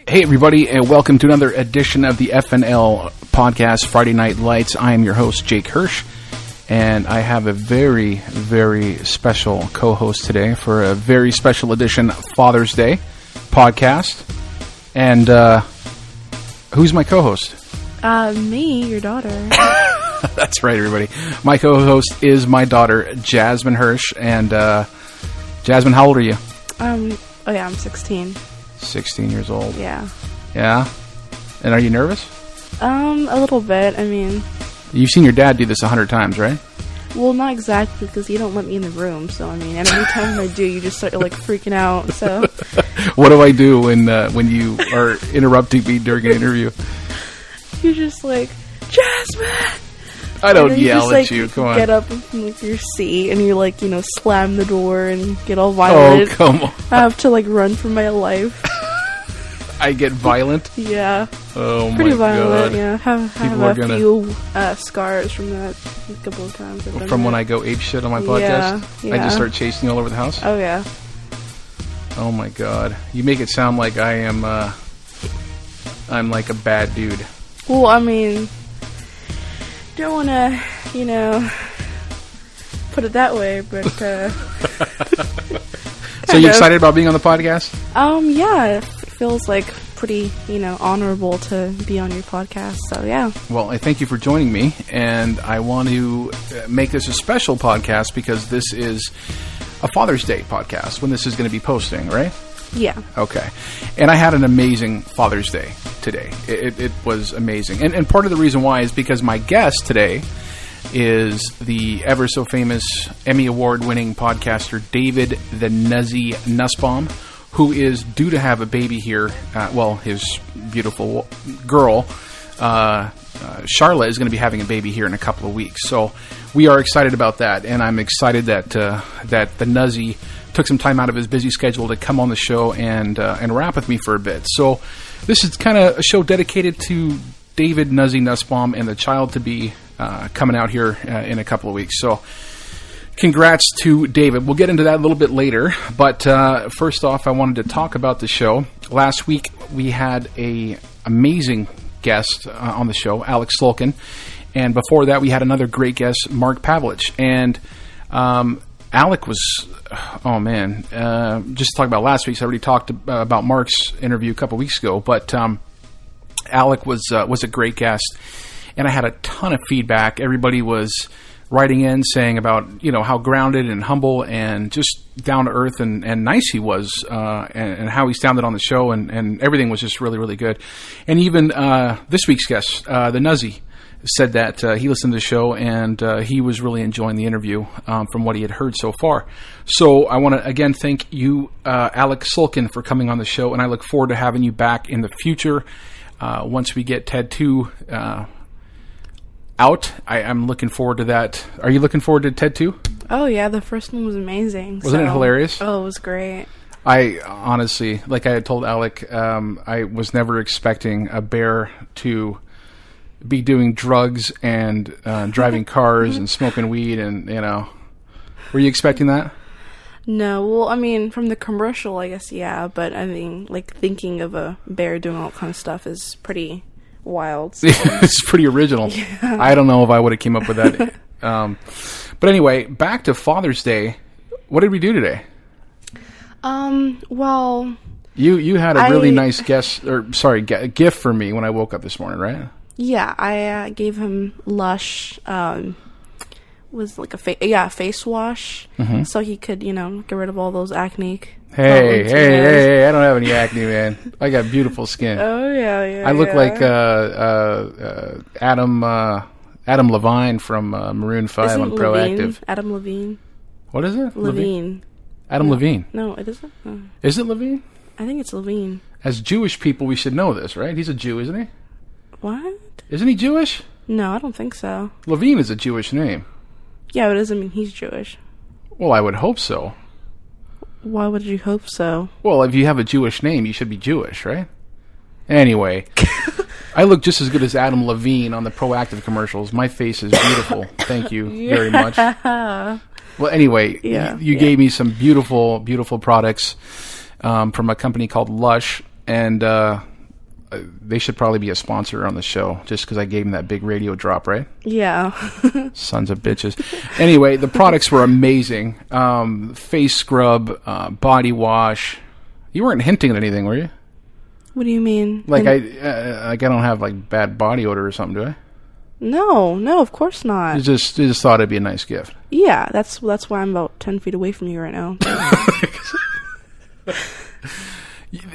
Hey everybody, and welcome to another edition of the FNL podcast, Friday Night Lights. I am your host, Jake Hirsch, and I have a very, very special co-host today for a very special edition Father's Day podcast. And who's my co-host? Me, your daughter. That's right, everybody. My co-host is my daughter, Jasmine Hirsch. And Jasmine, how old are you? I'm 16. 16 years old. Yeah. Yeah? And are you nervous? A little bit. I mean... You've seen your dad do this 100 times, right? Well, not exactly, because you don't let me in the room. So, I mean, and every time I do, you just start, freaking out, so... What do I do when you are interrupting me during an interview? You're just like, Jasmine! I don't yell at you, come on. Get up from your seat, and you slam the door and get all violent. Oh, come on. I have to, run for my life. I get violent? Yeah. Oh, my God. Pretty violent, yeah. Have a few scars from that a couple of times. From when I go ape shit on my podcast? Yeah. I just start chasing you all over the house? Oh, yeah. Oh, my God. You make it sound like I am, I'm like a bad dude. Well, I mean, don't want to, put it that way, but, So you excited about being on the podcast? Yeah, it feels pretty, honorable to be on your podcast, so yeah. Well, I thank you for joining me, and I want to make this a special podcast because this is a Father's Day podcast when this is going to be posting, right? Yeah. Okay. And I had an amazing Father's Day today. It was amazing. And part of the reason why is because my guest today is the ever so famous Emmy Award winning podcaster David the Nuzzy Nussbaum, who is due to have a baby here. His beautiful girl, Charlotte, is going to be having a baby here in a couple of weeks. So we are excited about that. And I'm excited that the Nuzzy took some time out of his busy schedule to come on the show and rap with me for a bit. So this is kind of a show dedicated to David Nuzzy Nussbaum and the child to be coming out here in a couple of weeks. So congrats to David. We'll get into that a little bit later. But first off, I wanted to talk about the show. Last week we had a amazing guest on the show, Alex Sulkin. And before that we had another great guest, Mark Pavlich. And Alec was, oh man, just to talk about last week's, I already talked about Mark's interview a couple weeks ago, but Alec was a great guest, and I had a ton of feedback. Everybody was writing in saying about, how grounded and humble and just down to earth and nice he was, and how he sounded on the show, and everything was just really, really good. And even this week's guest, the Nuzzy, said that he listened to the show and he was really enjoying the interview from what he had heard so far. So I want to again thank you, Alex Sulkin, for coming on the show, and I look forward to having you back in the future once we get TED 2 out. I'm looking forward to that. Are you looking forward to TED 2? Oh yeah, the first one was amazing. Wasn't it hilarious? Oh, it was great. I honestly, like I had told Alec, I was never expecting a bear to be doing drugs and driving cars and smoking weed, and were you expecting that? No, well, I mean, from the commercial, I guess, yeah, but I mean, thinking of a bear doing all kind of stuff is pretty wild. So. It's pretty original. Yeah. I don't know if I would have came up with that. But anyway, back to Father's Day. What did we do today? Well, you had a really nice gift for me when I woke up this morning, right? Yeah, I gave him Lush, was like a face wash, so he could, get rid of all those acne. Hey, I don't have any acne, man. I got beautiful skin. Oh, yeah. I look like Adam Levine from Maroon 5 Isn't on Proactive. Levine, Adam Levine. What is it? Levine. Adam Levine. No, it isn't. Oh. Is it Levine? I think it's Levine. As Jewish people, we should know this, right? He's a Jew, isn't he? What? Isn't he Jewish? No, I don't think so. Levine is a Jewish name. Yeah, but it doesn't mean he's Jewish. Well, I would hope so. Why would you hope so? Well, if you have a Jewish name, you should be Jewish, right? Anyway, I look just as good as Adam Levine on the Proactive commercials. My face is beautiful. Thank you very much. Well, anyway, you gave me some beautiful, beautiful products from a company called Lush. and they should probably be a sponsor on the show just because I gave them that big radio drop, right? Yeah. Sons of bitches. Anyway, the products were amazing. Face scrub, body wash. You weren't hinting at anything, were you? What do you mean? Like I don't have like bad body odor or something, do I? No, of course not. You just thought it'd be a nice gift. Yeah, that's why I'm about 10 feet away from you right now.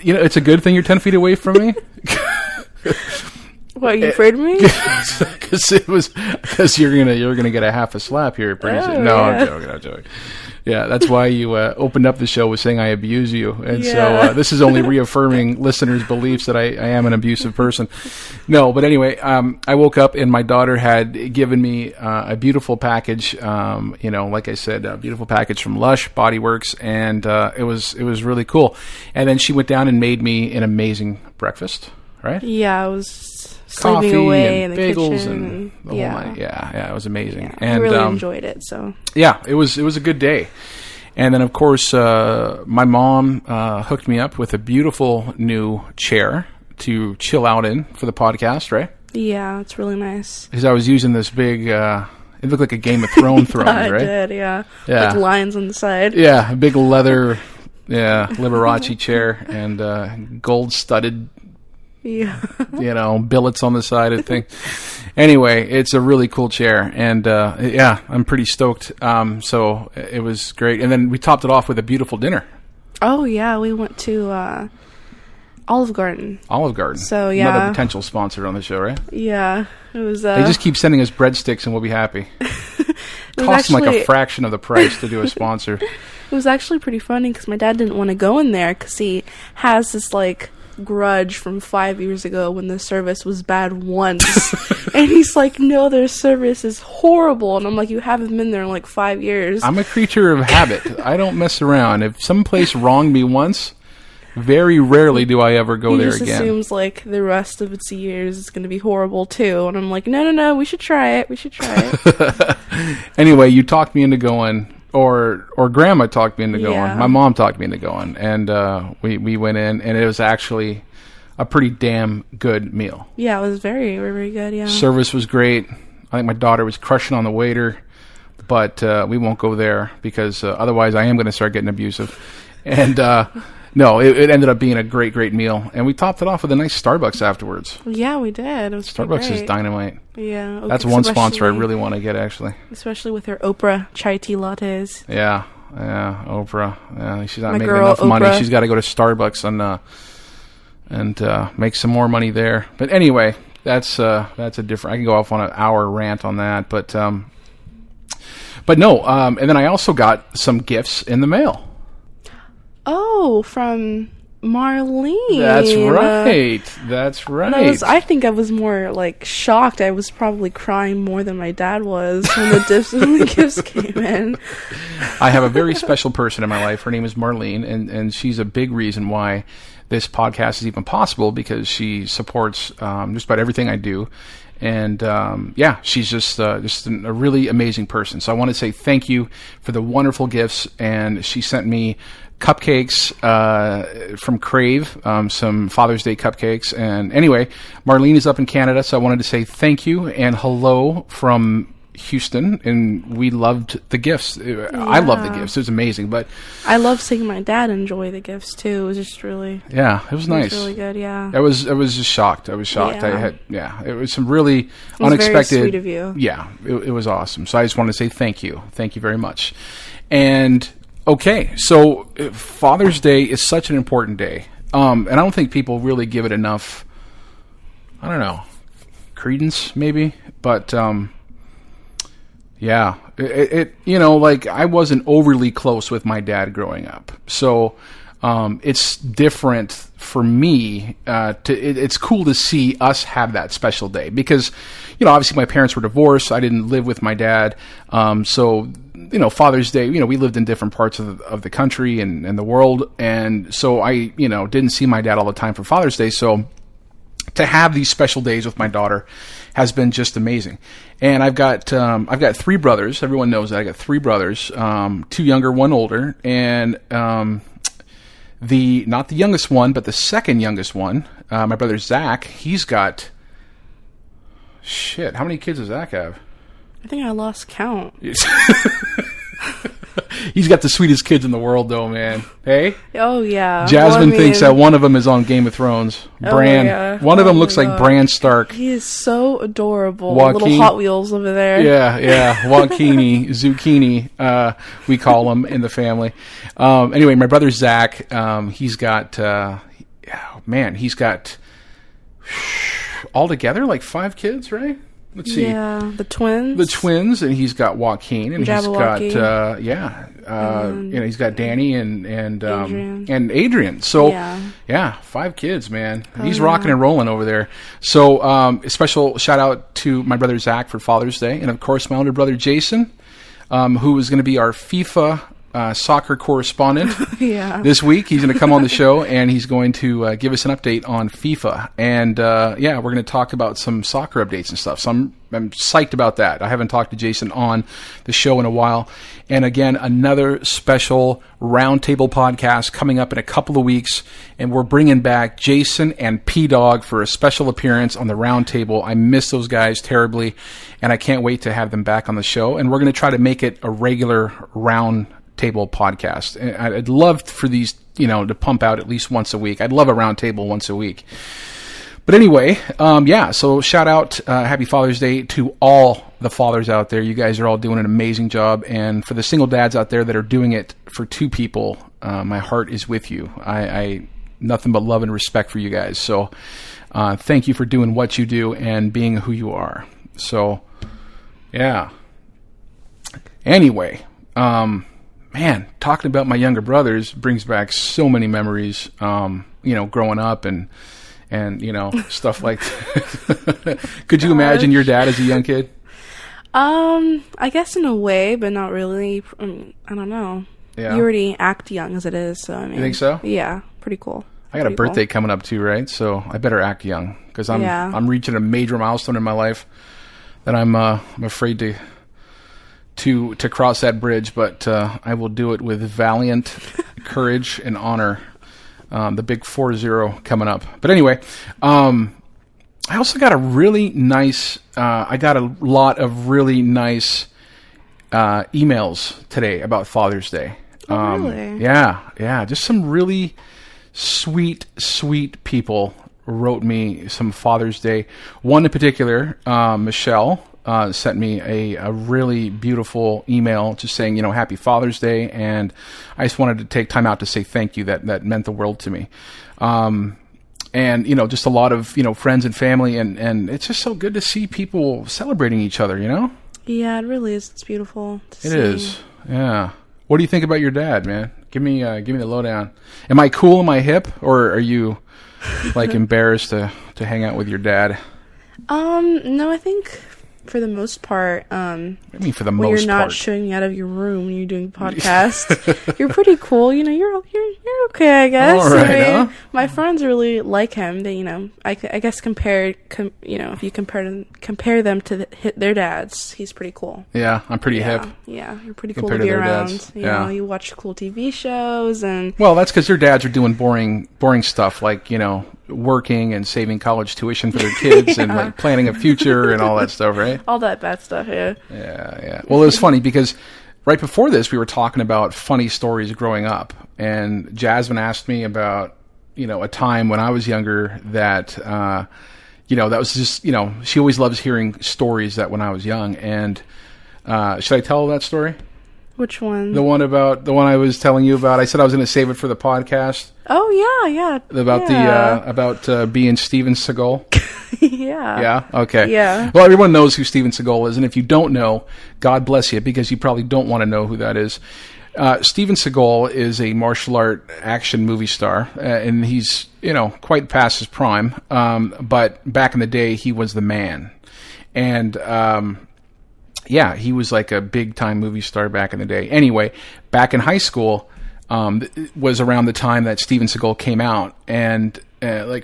You know, it's a good thing you're 10 feet away from me. What, are you afraid of me? Because you're gonna get a half a slap here pretty soon. No, yeah. I'm joking. Yeah, that's why you opened up the show with saying I abuse you, and so this is only reaffirming listeners' beliefs that I am an abusive person. No, but anyway, I woke up and my daughter had given me a beautiful package. Like I said, a beautiful package from Lush Body Works, and it was really cool. And then she went down and made me an amazing breakfast. Right? Yeah, I was coffee sleeping away and in the bagels kitchen. And the whole night. Yeah, it was amazing. Yeah, and I really enjoyed it. So yeah, it was a good day. And then of course, my mom hooked me up with a beautiful new chair to chill out in for the podcast. Right? Yeah, it's really nice. Because I was using this big. It looked like a Game of Thrones throne, right? It did, yeah. Like lions on the side. Yeah, a big leather, Liberace chair and gold-studded. Yeah. Billets on the side of the thing. Anyway, it's a really cool chair, and I'm pretty stoked. So it was great, and then we topped it off with a beautiful dinner. Oh yeah, we went to Olive Garden. Olive Garden. So yeah, another potential sponsor on the show, right? Yeah, it was. They just keep sending us breadsticks, and we'll be happy. Costs them like a fraction of the price to do a sponsor. It was actually pretty funny because my dad didn't want to go in there because he has this like grudge from 5 years ago when the service was bad once. And he's like, no, their service is horrible. And I'm like, you haven't been there in like 5 years. I'm a creature of habit. I don't mess around. If some place wronged me once, very rarely do I ever go there again. He just assumes like the rest of its years is going to be horrible too. And I'm like, no, we should try it. Anyway, you talked me into going. Or Grandma talked me into going. My mom talked me into going, and we went in, and it was actually a pretty damn good meal. Yeah, it was very, very good. Yeah, service was great. I think my daughter was crushing on the waiter, but we won't go there because otherwise I am going to start getting abusive. And no, it ended up being a great, great meal, and we topped it off with a nice Starbucks afterwards. Yeah, we did. It was Starbucks is dynamite. Yeah, that's one sponsor I really want to get, actually. Especially with her Oprah chai tea lattes. Yeah, Oprah. Yeah, she's not making enough money. She's got to go to Starbucks and make some more money there. But anyway, that's a different. I can go off on an hour rant on that, but no. And then I also got some gifts in the mail. Oh, from Marlene. That's right. I think I was more like shocked. I was probably crying more than my dad was when the gifts came in. I have a very special person in my life. Her name is Marlene, and she's a big reason why this podcast is even possible because she supports just about everything I do. And she's just a really amazing person. So I want to say thank you for the wonderful gifts. And she sent me cupcakes from Crave, some Father's Day cupcakes. And anyway, Marlene is up in Canada, so I wanted to say thank you and hello from Houston, and we loved the gifts. Yeah. I love the gifts. It was amazing. But I love seeing my dad enjoy the gifts too. It was just really it was nice. It was really good. Yeah, I was just shocked. I was shocked. It was some really unexpected. Very sweet of you. Yeah, it was awesome. So I just wanted to say thank you very much. And okay, so Father's Day is such an important day, and I don't think people really give it enough. I don't know, credence maybe, but. Yeah, I wasn't overly close with my dad growing up, so it's different for me. It's cool to see us have that special day because, obviously my parents were divorced. I didn't live with my dad, so Father's Day. We lived in different parts of the country and the world, and so I didn't see my dad all the time for Father's Day. So to have these special days with my daughter has been just amazing. And I've got 3 brothers. Everyone knows that I got 3 brothers, 2 younger, 1 older, and not the youngest one, but the second youngest one, my brother Zach, he's got... Shit, how many kids does Zach have? I think I lost count. He's got the sweetest kids in the world, though, man. Hey? Oh, yeah. Jasmine thinks that one of them is on Game of Thrones. Bran. Yeah. One of them looks like Bran Stark. He is so adorable. Joaquin. Little Hot Wheels over there. Yeah. Joaquini, Zucchini, we call him in the family. Anyway, my brother Zach, he's got, he's got altogether like 5 kids, right? Let's see. Yeah, the twins. And he's got Joaquin, and he's got he's got Danny and Adrian. So yeah, 5 kids, man. He's rocking and rolling over there. So a special shout out to my brother Zach for Father's Day, and of course my older brother Jason, who is going to be our FIFA soccer correspondent this week. He's going to come on the show, and he's going to give us an update on FIFA. And we're going to talk about some soccer updates and stuff. So I'm psyched about that. I haven't talked to Jason on the show in a while. And again, another special roundtable podcast coming up in a couple of weeks. And we're bringing back Jason and P-Dog for a special appearance on the roundtable. I miss those guys terribly, and I can't wait to have them back on the show. And we're going to try to make it a regular roundtable podcast. And I'd love for these, to pump out at least once a week. I'd love a roundtable once a week. But anyway, so shout out, happy Father's Day to all the fathers out there. You guys are all doing an amazing job. And for the single dads out there that are doing it for 2 people, my heart is with you. I nothing but love and respect for you guys. So thank you for doing what you do and being who you are. So, yeah. Anyway, man, talking about my younger brothers brings back so many memories, growing up and stuff like that. Could you imagine your dad as a young kid? I guess in a way, but not really. I don't know. Yeah. You already act young as it is, so I mean. You think so? Yeah, pretty cool. I got a birthday coming up too, right? So I better act young because I'm reaching a major milestone in my life that I'm afraid to cross that bridge, but I will do it with valiant courage and honor. The big 4-0 coming up. But anyway, I also got a really nice, I got a lot of really nice emails today about Father's Day. Oh, really? Yeah. Just some really sweet people wrote me some Father's Day. One in particular, Michelle, sent me a really beautiful email just saying, happy Father's Day. And I just wanted to take time out to say thank you. That meant the world to me. And, just a lot of, friends and family. And it's just so good to see people celebrating each other, Yeah, it really is. It's beautiful to see. It is. Yeah. What do you think about your dad, man? Give me the lowdown. Am I cool? Am I hip? Or are you, embarrassed to hang out with your dad? No, I think... For the most part, when you're not showing me out of your room when you're doing podcasts, you're pretty cool. You're okay, I guess. All right, my friends really like him. They, I guess if you compare them to their dads, he's pretty cool. Yeah, I'm pretty hip. Yeah, you're pretty cool to be around. You watch cool TV shows and. Well, that's because their dads are doing boring stuff like working and saving college tuition for their kids and planning a future and all that stuff, right? All that bad stuff, yeah. Yeah. Well, it was funny because right before this, we were talking about funny stories growing up, and Jasmine asked me about, a time when I was younger that, that was just, she always loves hearing stories that when I was young. And should I tell that story? Which one? The one I was telling you about. I said I was going to save it for the podcast. Oh yeah. About being Steven Seagal. Yeah. Yeah. Okay. Yeah. Well, everyone knows who Steven Seagal is, and if you don't know, God bless you, because you probably don't want to know who that is. Steven Seagal is a martial art action movie star, and he's quite past his prime. But back in the day, he was the man, and he was like a big time movie star back in the day. Anyway, back in high school. Was around the time that Steven Seagal came out, and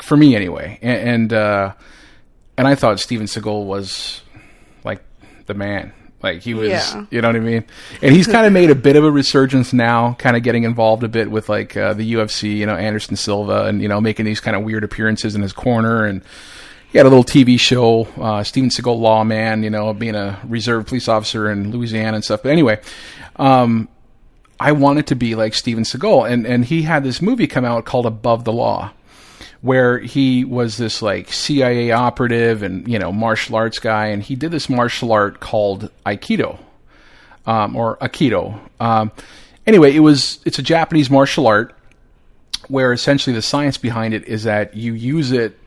for me anyway, and I thought Steven Seagal was like the man. Like he was, you know what I mean? And he's kind of made a bit of a resurgence now, kind of getting involved a bit with like the UFC, you know, Anderson Silva, and, you know, making these kind of weird appearances in his corner. And he had a little TV show, Steven Seagal Lawman, you know, being a reserve police officer in Louisiana and stuff. But anyway, I wanted to be like Steven Seagal. And he had this movie come out called Above the Law, where he was this like CIA operative and, you know, martial arts guy. And he did this martial art called Aikido, or Aikido. Anyway, it's a Japanese martial art where essentially the science behind it is that you use it,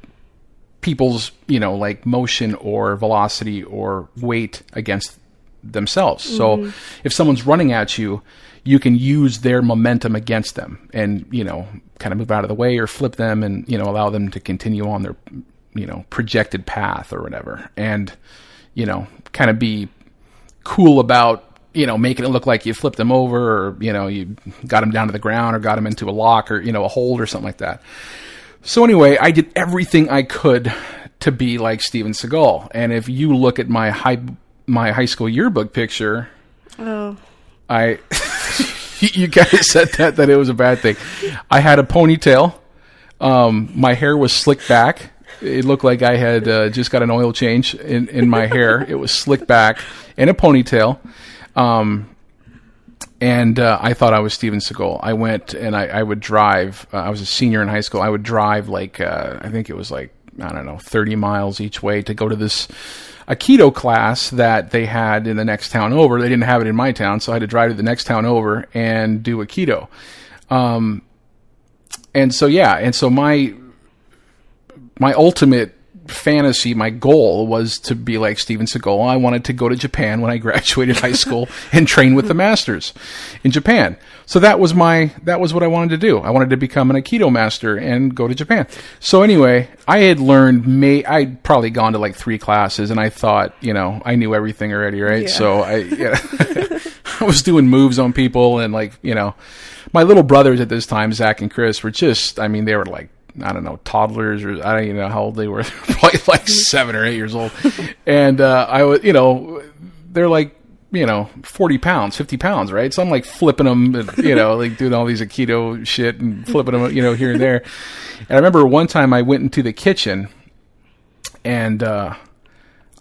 people's, you know, like motion or velocity or weight against themselves. So if someone's running at you, you can use their momentum against them and, you know, kind of move out of the way or flip them and, you know, allow them to continue on their, you know, projected path or whatever. And, you know, kind of be cool about, you know, making it look like you flipped them over or, you know, you got them down to the ground or got them into a lock or, you know, a hold or something like that. So anyway, I did everything I could to be like Steven Seagal. And if you look at my high school yearbook picture, you guys said that it was a bad thing. I had a ponytail. My hair was slicked back. It looked like I had just got an oil change in my hair. It was slicked back in a ponytail. And I thought I was Steven Seagal. I went and I would drive. I was a senior in high school. I would drive like, I think it was like, I don't know, 30 miles each way to go to this Aikido class that they had in the next town over. They didn't have it in my town, so I had to drive to the next town over and do Aikido. And so my ultimate fantasy, my goal was to be like Steven Seagal. I wanted to go to Japan when I graduated high school and train with the masters in Japan. So that was what I wanted to do. I wanted to become an Aikido master and go to Japan. So anyway, I had learned, I'd probably gone to like 3 classes and I thought, you know, I knew everything already, right? Yeah. So I was doing moves on people and like, you know, my little brothers at this time, Zach and Chris, were just, I mean, they were like, I don't know, toddlers, or I don't even know how old they were. Probably like 7 or 8 years old. And I was, you know, they're like, you know, 40 pounds, 50 pounds, right? So I'm like flipping them, you know, like doing all these Aikido shit and flipping them, you know, here and there. And I remember one time I went into the kitchen and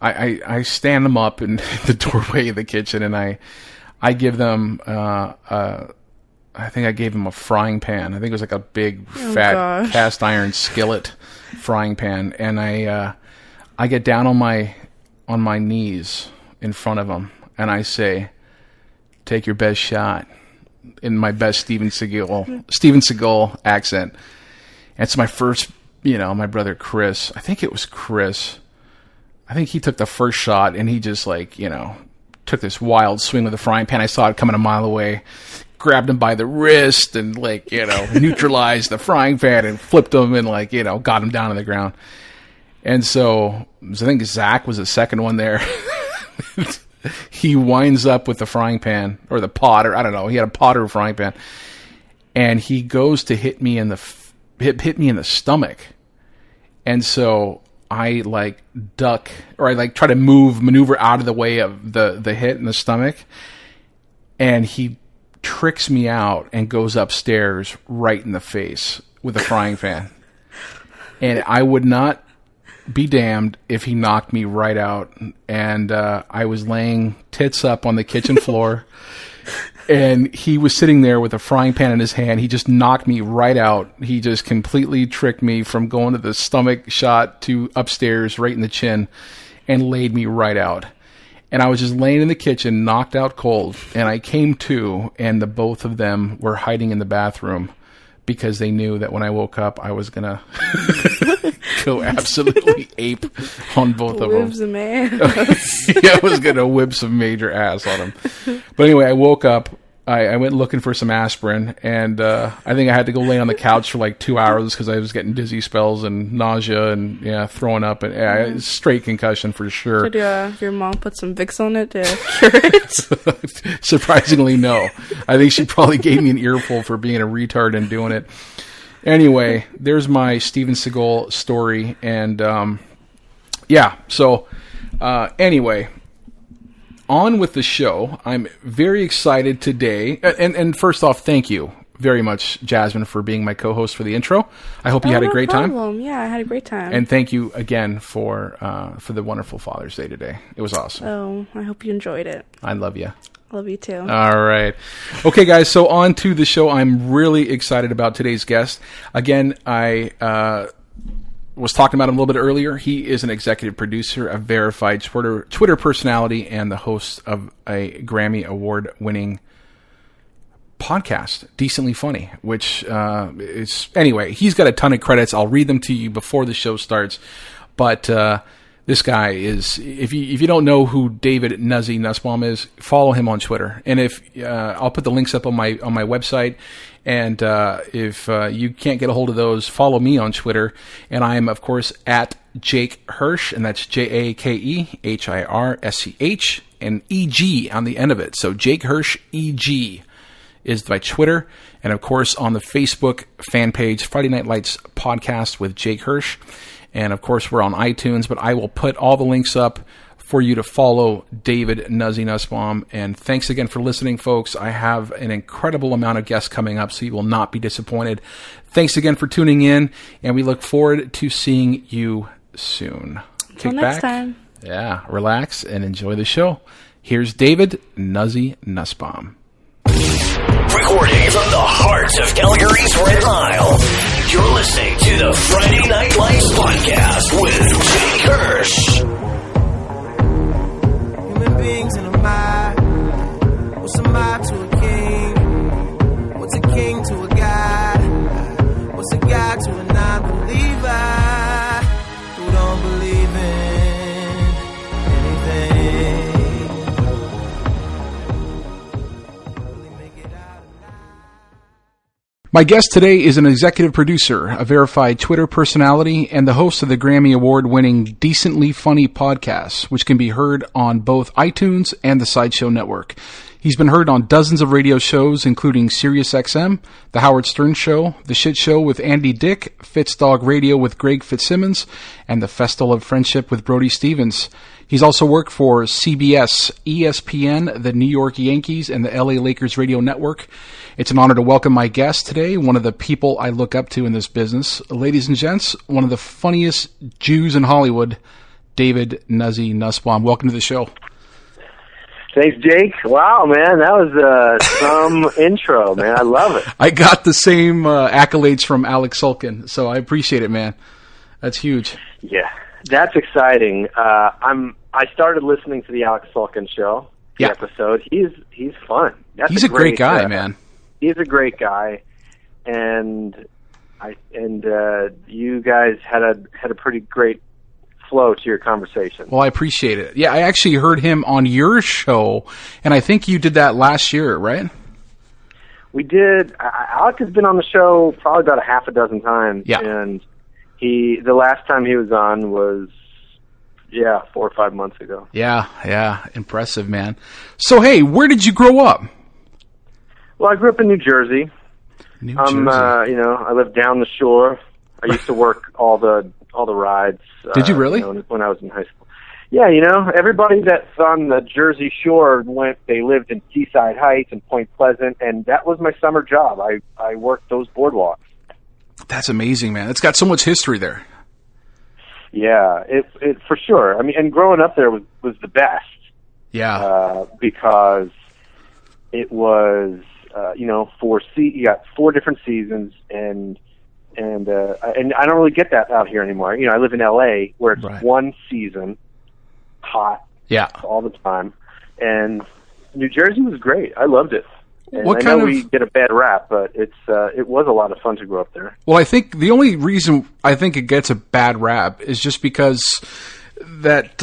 I stand them up in the doorway of the kitchen and I give them I think I gave him a frying pan. I think it was like a big, fat cast iron skillet frying pan. And I get down on my knees in front of him, and I say, "Take your best shot," in my best Steven Seagal accent. And it's my first, you know, my brother Chris. I think it was Chris. I think he took the first shot, and he just like, you know, took this wild swing with the frying pan. I saw it coming a mile away. Grabbed him by the wrist and like, you know, neutralized the frying pan and flipped him and like, you know, got him down on the ground. And so I think Zach was the second one there. He winds up with the frying pan or the pot, or I don't know. He had a pot or a frying pan, and he goes to hit me in the stomach. And so I like duck, or I like try to maneuver out of the way of the hit in the stomach, and he tricks me out and goes upstairs right in the face with a frying pan. And I would not be damned if he knocked me right out. And I was laying tits up on the kitchen floor, and he was sitting there with a frying pan in his hand. He just knocked me right out. He just completely tricked me from going to the stomach shot to upstairs right in the chin and laid me right out. And I was just laying in the kitchen, knocked out cold, and I came to, and the both of them were hiding in the bathroom because they knew that when I woke up, I was going to go absolutely ape on both of them. Whip some ass. Yeah, I was going to whip some major ass on them. But anyway, I woke up. I went looking for some aspirin, and I think I had to go lay on the couch for like 2 hours because I was getting dizzy spells and nausea and throwing up, and straight concussion for sure. Did your mom put some Vicks on it to cure it? Surprisingly, no. I think she probably gave me an earful for being a retard and doing it. Anyway, there's my Steven Seagal story, and so anyway, on with the show. I'm very excited today. And first off, thank you very much, Jasmine, for being my co-host for the intro. I hope you had a great time. Yeah, I had a great time. And thank you again for the wonderful Father's Day today. It was awesome. Oh, I hope you enjoyed it. I love you. Love you too. All right. Okay, guys, so on to the show. I'm really excited about today's guest. Again, I was talking about him a little bit earlier. He is an executive producer, a verified Twitter personality, and the host of a Grammy Award-winning podcast, Decently Funny, which is... Anyway, he's got a ton of credits. I'll read them to you before the show starts. But... this guy is, if you don't know who David Nussbaum is, follow him on Twitter. And if I'll put the links up on my website. And if you can't get a hold of those, follow me on Twitter. And I am, of course, at Jake Hirsch, and that's JakeHirsch, and EG on the end of it. So Jake Hirsch EG is my Twitter. And of course, on the Facebook fan page, Friday Night Lights podcast with Jake Hirsch. And, of course, we're on iTunes, but I will put all the links up for you to follow David Nussbaum. And thanks again for listening, folks. I have an incredible amount of guests coming up, so you will not be disappointed. Thanks again for tuning in, and we look forward to seeing you soon. Until next time. Yeah, relax and enjoy the show. Here's David Nussbaum. Recording from the heart of Calgary's Red Mile, you're listening to the Friday Night Lights podcast with Jake Hirsch. Human beings in a mob. What's a mob to a king? What's a king to a god? What's a god to a non-believer who don't believe in anything? My guest today is an executive producer, a verified Twitter personality, and the host of the Grammy Award-winning Decently Funny podcast, which can be heard on both iTunes and the Sideshow Network. He's been heard on dozens of radio shows, including SiriusXM, The Howard Stern Show, The Shit Show with Andy Dick, Fitzdog Radio with Greg Fitzsimmons, and The Festival of Friendship with Brody Stevens. He's also worked for CBS, ESPN, the New York Yankees, and the LA Lakers Radio Network. It's an honor to welcome my guest today, one of the people I look up to in this business. Ladies and gents, one of the funniest Jews in Hollywood, David Nussbaum. Welcome to the show. Thanks, Jake. Wow, man, that was some intro, man. I love it. I got the same accolades from Alex Sulkin, so I appreciate it, man. That's huge. Yeah, that's exciting. I started listening to the Alex Sulkin show, episode. He's fun. He's a great guy, man. He's a great guy, and you guys had a pretty great flow to your conversation. Well, I appreciate it. Yeah, I actually heard him on your show, and I think you did that last year, right? We did. Alex has been on the show probably about a half a dozen times, and the last time he was on was 4 or 5 months ago. Yeah, impressive, man. So, hey, where did you grow up? Well, I grew up in New Jersey. I lived down the shore. I used to work all the rides. Did you really? When I was in high school. Yeah, everybody that's on the Jersey Shore they lived in Seaside Heights and Point Pleasant, and that was my summer job. I worked those boardwalks. That's amazing, man. It's got so much history there. Yeah, it for sure. I mean, and growing up there was the best. Yeah. Because it was, you got 4 different seasons, and I don't really get that out here anymore. I live in LA where it's one season, hot, all the time, and New Jersey was great. I loved it. And I know we get a bad rap, but it was a lot of fun to grow up there. Well, I think the only reason I think it gets a bad rap is just because that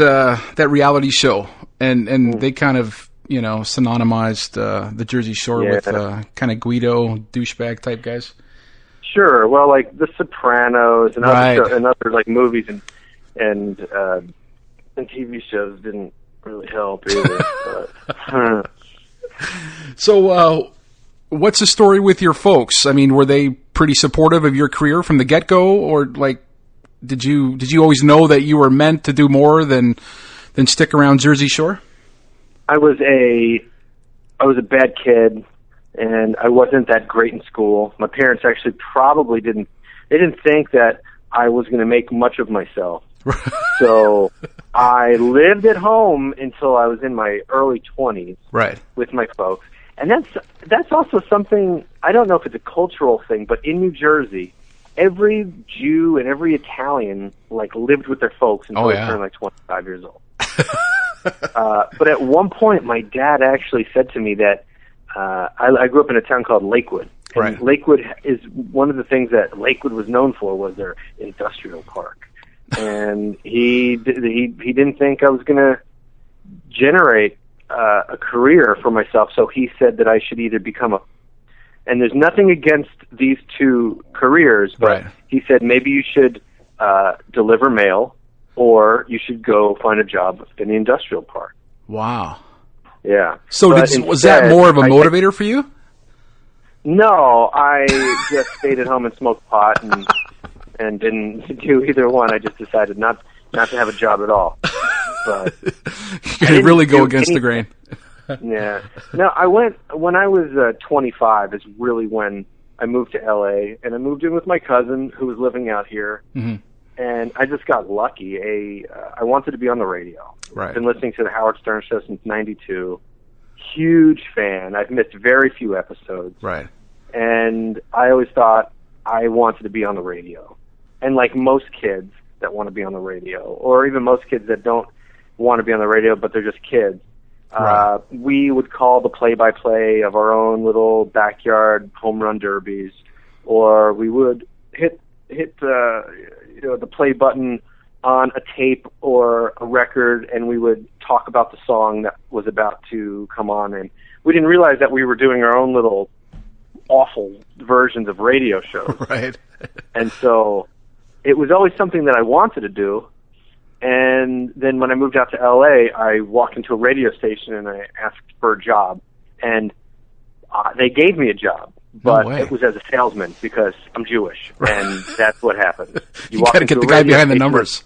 reality show, and they kind of synonymized the Jersey Shore with kind of Guido douchebag type guys. Sure. Well, like The Sopranos and other like movies and TV shows didn't really help either. But, So, what's the story with your folks? I mean, were they pretty supportive of your career from the get-go, or like, did you always know that you were meant to do more than stick around Jersey Shore? I was a bad kid, and I wasn't that great in school. My parents actually probably didn't think that I was going to make much of myself. So I lived at home until I was in my early 20s, right, with my folks. And that's also something, I don't know if it's a cultural thing, but in New Jersey, every Jew and every Italian lived with their folks until they turned 25 years old. But at one point, my dad actually said to me that I grew up in a town called Lakewood. And right. Lakewood is one of the things that Lakewood was known for was their industrial park. And he didn't think I was going to generate a career for myself, so he said that I should either become and there's nothing against these two careers, but right. he said maybe you should deliver mail, or you should go find a job in the industrial park. Wow. Yeah. So was that more of a motivator for you? No, I just stayed at home and smoked pot and didn't do either one. I just decided not to have a job at all. But you didn't really go against the grain. Yeah. No, when I was 25 is really when I moved to LA, and I moved in with my cousin who was living out here. Mm-hmm. And I just got lucky. I wanted to be on the radio. Right. I've been listening to the Howard Stern Show since '92. Huge fan. I've missed very few episodes. Right. And I always thought I wanted to be on the radio. And like most kids that want to be on the radio, or even most kids that don't want to be on the radio, but they're just kids, right. We would call the play-by-play of our own little backyard home run derbies, or we would hit the play button on a tape or a record, and we would talk about the song that was about to come on. And we didn't realize that we were doing our own little awful versions of radio shows. Right. And so it was always something that I wanted to do. And then when I moved out to LA, I walked into a radio station and I asked for a job, and they gave me a job. But it was as a salesman because I'm Jewish, and that's what happens. You got to get the guy behind the numbers.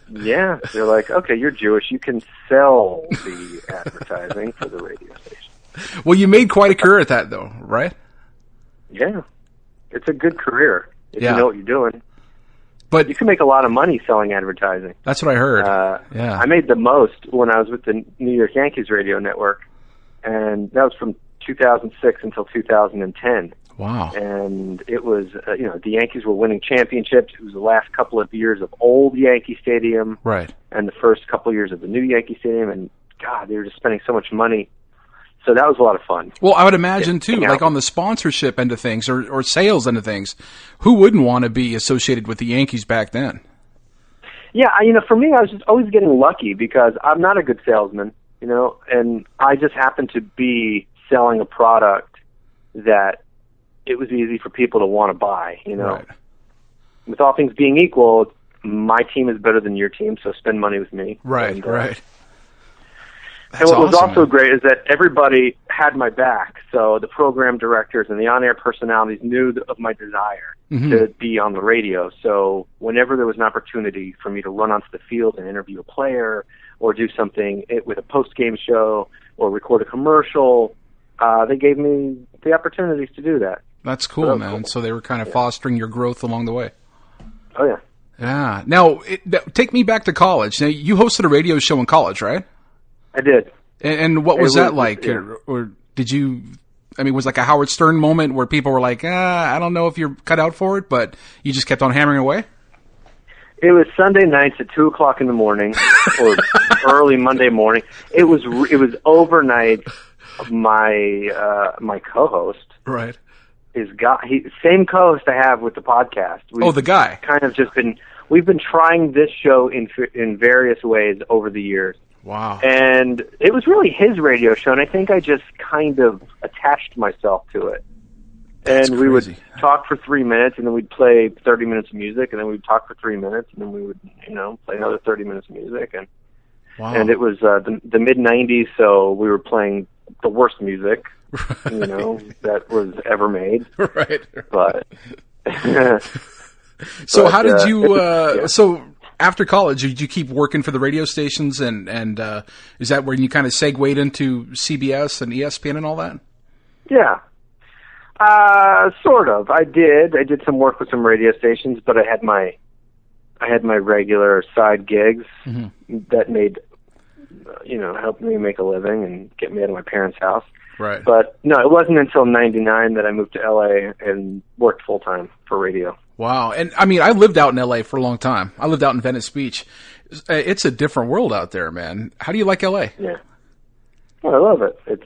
Yeah, they're like, okay, you're Jewish. You can sell the advertising for the radio station. Well, you made quite a career at that, though, right? Yeah, it's a good career if you know what you're doing. But you can make a lot of money selling advertising. That's what I heard. I made the most when I was with the New York Yankees radio network, and that was from 2006 until 2010. Wow. And it was, the Yankees were winning championships. It was the last couple of years of old Yankee Stadium. Right. And the first couple of years of the new Yankee Stadium. And, God, they were just spending so much money. So that was a lot of fun. Well, I would imagine, too, like on the sponsorship end of things or sales end of things, who wouldn't want to be associated with the Yankees back then? Yeah, for me, I was just always getting lucky because I'm not a good salesman, and I just happened to be selling a product that it was easy for people to want to buy, Right. With all things being equal, my team is better than your team, so spend money with me. Right, and, right. And what was also great is that everybody had my back, so the program directors and the on-air personalities knew of my desire to be on the radio, so whenever there was an opportunity for me to run onto the field and interview a player or do something with a post-game show or record a commercial, they gave me the opportunities to do that. That's cool, man. Cool. So they were kind of fostering your growth along the way. Oh, yeah. Yeah. Now, take me back to college. Now, you hosted a radio show in college, right? I did. And what was that like? Yeah. Or did you, was like a Howard Stern moment where people were like, I don't know if you're cut out for it, but you just kept on hammering away? It was Sunday nights at 2:00 in the morning or early Monday morning. It was overnight. My co-host, right, same co-host I have with the podcast. The guy. We've been trying this show in various ways over the years. Wow. And it was really his radio show, and I think I just kind of attached myself to it. That's and we crazy. would talk for 3 minutes, and then we'd play 30 minutes of music, and then we'd talk for 3 minutes, and then we would, play another 30 minutes of music. And wow. And it was the mid-'90s, so we were playing the worst music, that was ever made. Right. But so how did you? So after college, did you keep working for the radio stations, and is that where you kind of segued into CBS and ESPN and all that? Yeah. Sort of. I did some work with some radio stations, but I had my regular side gigs that made, helped me make a living and get me out of my parents' house. Right. But no, it wasn't until '99 that I moved to LA and worked full time for radio. Wow. And I mean, I lived out in LA for a long time. I lived out in Venice Beach. It's a different world out there, man. How do you like LA? Yeah. Well, I love it. It's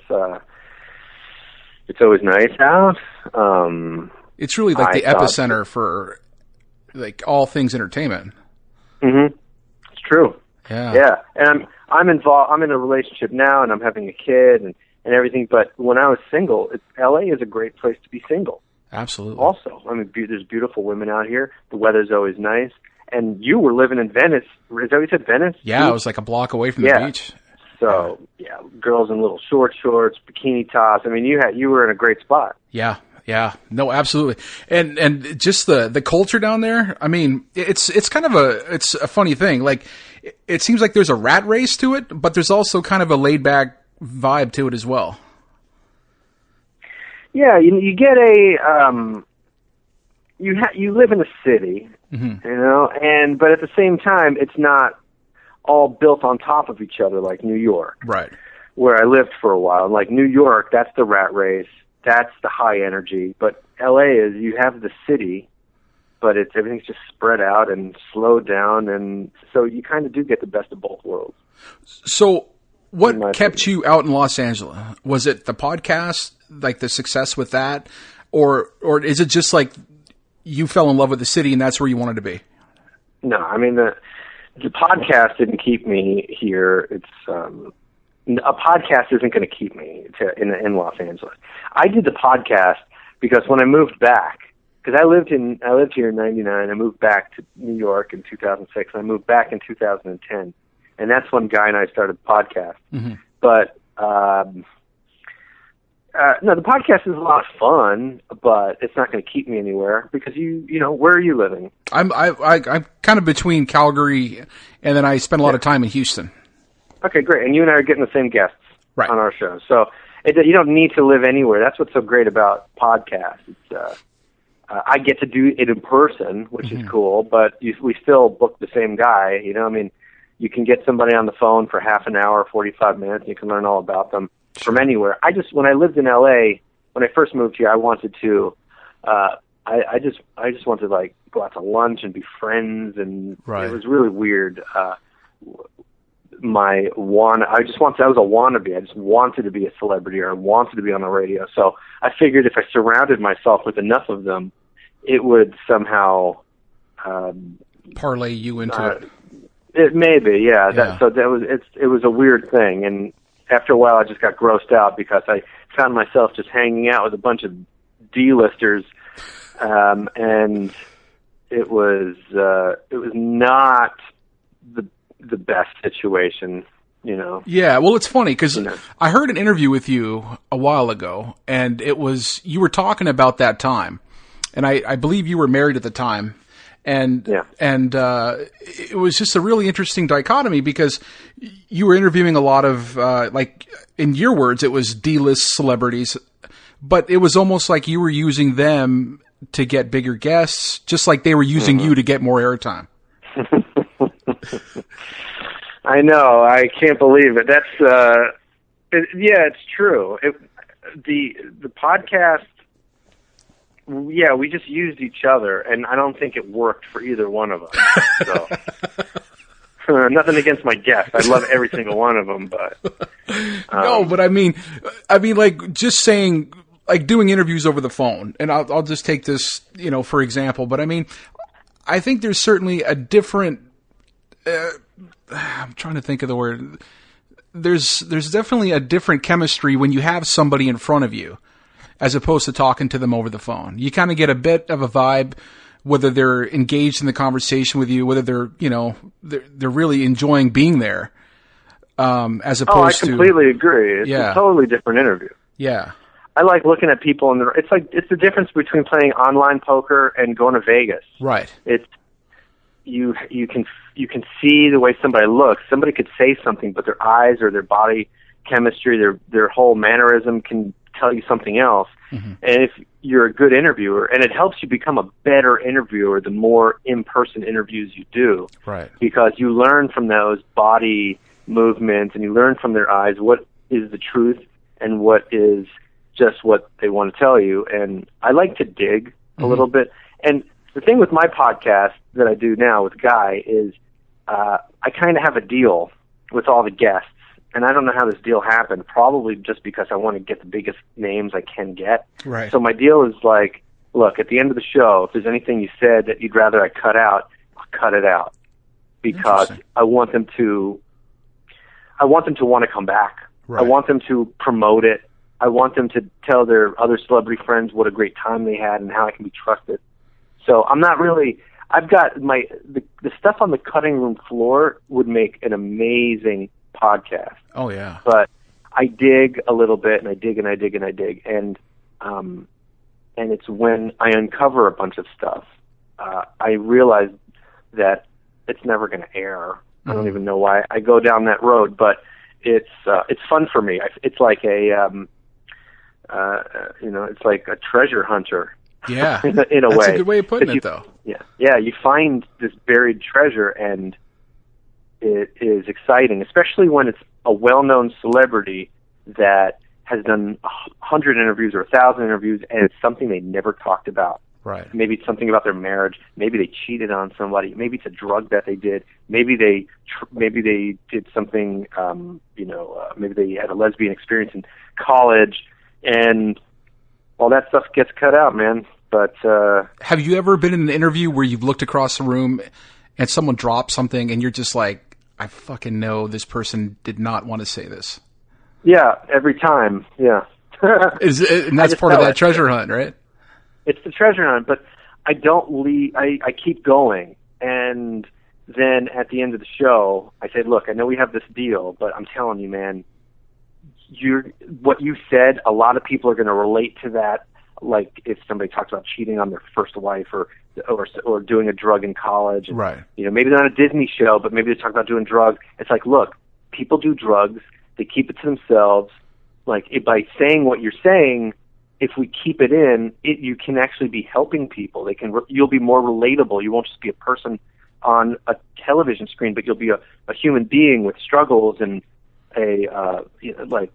always nice out. It's really like the epicenter for like all things entertainment. Mm-hmm. It's true. Yeah. Yeah. And I'm involved. I'm in a relationship now, and I'm having a kid and everything. But when I was single, LA is a great place to be single. Absolutely. Also, I mean, there's beautiful women out here. The weather's always nice. And you were living in Venice. Is that what you said, Venice? Yeah, I was like a block away from the beach. So, yeah, girls in little shorts, bikini tops. I mean, you were in a great spot. Yeah. No, absolutely. And just the culture down there, I mean, it's kind of it's a funny thing. Like, it seems like there's a rat race to it, but there's also kind of a laid back vibe to it as well. Yeah, you get you live in a city, but at the same time, it's not all built on top of each other like New York. Right. Where I lived for a while. Like New York, that's the rat race. That's the high energy. But LA is, you have the city, but everything's just spread out and slowed down, and so you kind of do get the best of both worlds. So what kept you out in Los Angeles? Was it the podcast, like the success with that? Or is it just like you fell in love with the city and that's where you wanted to be? No, I mean, the podcast didn't keep me here. It's a podcast isn't going to keep me in Los Angeles. I did the podcast because when I moved back, because I lived here in '99, I moved back to New York in 2006, and I moved back in 2010, and that's when Guy and I started the podcast. Mm-hmm. But no, the podcast is a lot of fun, but it's not going to keep me anywhere because where are you living? I'm kind of between Calgary, and then I spend a lot of time in Houston. Okay, great. And you and I are getting the same guests on our show. So you don't need to live anywhere. That's what's so great about podcasts. It's, I get to do it in person, which is cool, but we still book the same guy. I mean, you can get somebody on the phone for half an hour, 45 minutes, and you can learn all about them from anywhere. When I lived in LA, when I first moved here, I wanted to, I just wanted to like go out to lunch and be friends, and it was really weird. I was a wannabe. I just wanted to be a celebrity, or I wanted to be on the radio. So I figured if I surrounded myself with enough of them, it would somehow parlay you into it. It maybe, yeah. It was a weird thing, and after a while, I just got grossed out because I found myself just hanging out with a bunch of D-listers, and it was not the best situation, Yeah, well, it's funny because I heard an interview with you a while ago, and you were talking about that time, and I believe you were married at the time, and it was just a really interesting dichotomy because you were interviewing a lot of like, in your words, it was D-list celebrities, but it was almost like you were using them to get bigger guests, just like they were using you to get more airtime. I know. I can't believe it. That's it's true. The podcast. Yeah, we just used each other, and I don't think it worked for either one of us. So, nothing against my guests. I love every single one of them, but no. But I mean, like just saying, like doing interviews over the phone, and I'll just take this, for example. But I mean, I think there's certainly a different. I'm trying to think of the word. There's definitely a different chemistry when you have somebody in front of you, as opposed to talking to them over the phone. You kind of get a bit of a vibe, whether they're engaged in the conversation with you, whether they're they're really enjoying being there, as opposed to. I completely agree. It's a totally different interview. Yeah. I like looking at people, it's the difference between playing online poker and going to Vegas. Right. It's you can see the way somebody looks. Somebody could say something, but their eyes or their body chemistry, their whole mannerism can tell you something else. And if you're a good interviewer, and it helps you become a better interviewer the more in-person interviews you do, right? Because you learn from those body movements, and you learn from their eyes what is the truth and what is just what they want to tell you. And I like to dig a little bit. And the thing with my podcast that I do now with Guy is I kind of have a deal with all the guests. And I don't know how this deal happened, probably just because I want to get the biggest names I can get. Right. So my deal is like, look, at the end of the show, if there's anything you said that you'd rather I cut out, I'll cut it out. Because I want them to want to come back. Right. I want them to promote it. I want them to tell their other celebrity friends what a great time they had and how I can be trusted. So I'm not really, I've got the stuff on the cutting room floor would make an amazing podcast. Oh yeah. But I dig a little bit, and I dig and I dig and I dig, and it's when I uncover a bunch of stuff, I realize that it's never going to air. I don't even know why I go down that road, but it's fun for me. It's like a it's like a treasure hunter. Yeah, in a that's way. a good way of putting it, though. Yeah. You find this buried treasure, and it is exciting, especially when it's a well-known celebrity that has done 100 interviews or 1,000 interviews, and it's something they never talked about. Right. Maybe it's something about their marriage. Maybe they cheated on somebody. Maybe it's a drug that they did. Maybe they did something. Maybe they had a lesbian experience in college, and all that stuff gets cut out, man. But have you ever been in an interview where you've looked across the room and someone dropped something, and you're just like, I fucking know this person did not want to say this? Yeah, every time. Yeah. And that's part of that treasure hunt, right? It's the treasure hunt, but I don't leave. I keep going, and then at the end of the show, I say, "Look, I know we have this deal, but I'm telling you, man, what you said. A lot of people are going to relate to that. Like if somebody talks about cheating on their first wife, or doing a drug in college, and, right? Maybe they're on a Disney show, but maybe they talk about doing drugs. It's like, look, people do drugs. They keep it to themselves. Like by saying what you're saying." If we keep it in, you can actually be helping people. You'll be more relatable. You won't just be a person on a television screen, but you'll be a human being with struggles and like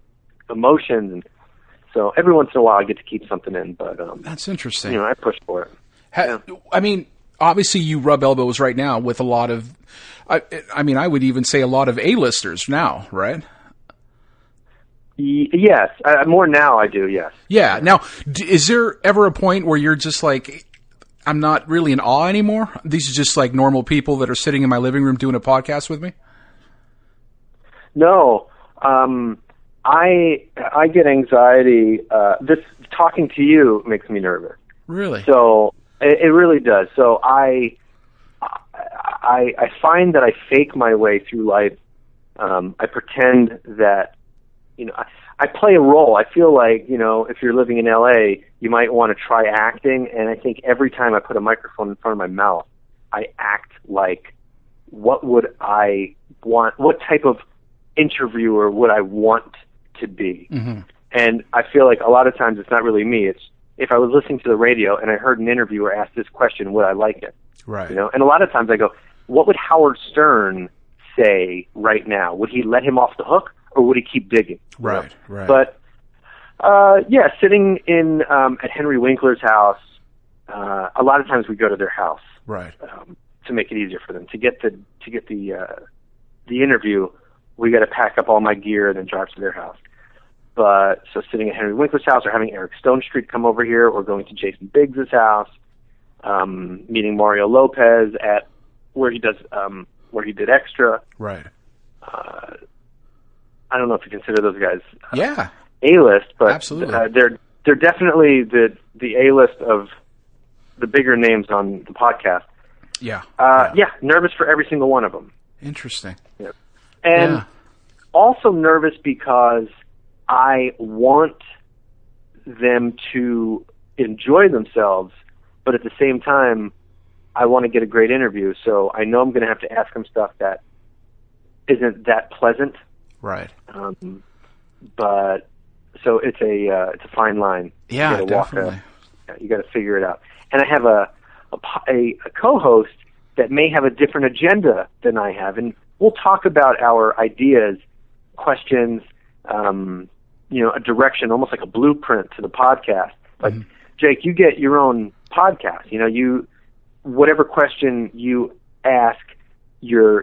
emotions. And so every once in a while, I get to keep something in. But that's interesting. I push for it. I mean, obviously, you rub elbows right now with a lot of. I would even say a lot of A-listers now, right? Yes, more now I do, yes. Yeah. Now, is there ever a point where you're just like, I'm not really in awe anymore? These are just like normal people that are sitting in my living room doing a podcast with me? No. I get anxiety. This talking to you makes me nervous. Really? So it really does. So I find that I fake my way through life. I pretend that I play a role. I feel like, if you're living in LA, you might want to try acting, and I think every time I put a microphone in front of my mouth, I act like, what would I want, what type of interviewer would I want to be? Mm-hmm. And I feel like a lot of times it's not really me. It's if I was listening to the radio and I heard an interviewer ask this question, would I like it? Right. And a lot of times I go, what would Howard Stern say right now? Would he let him off the hook? Or would he keep digging? Right, right. But sitting in at Henry Winkler's house, a lot of times we go to their house, right, to make it easier for them to get the interview. We got to pack up all my gear and then drive to their house. But so sitting at Henry Winkler's house, or having Eric Stone Street come over here, or going to Jason Biggs' house, meeting Mario Lopez at where he did Extra, right. I don't know if you consider those guys A-list, but absolutely. They're definitely the A-list of the bigger names on the podcast. Yeah. Nervous for every single one of them. Interesting. Yeah. And also nervous because I want them to enjoy themselves, but at the same time, I want to get a great interview, so I know I'm going to have to ask them stuff that isn't that pleasant. Right. But so it's a fine line. Yeah, definitely. You got to figure it out. And I have a co-host that may have a different agenda than I have, and we'll talk about our ideas, questions, a direction, almost like a blueprint to the podcast. Like, Jake, you get your own podcast. Whatever question you ask, you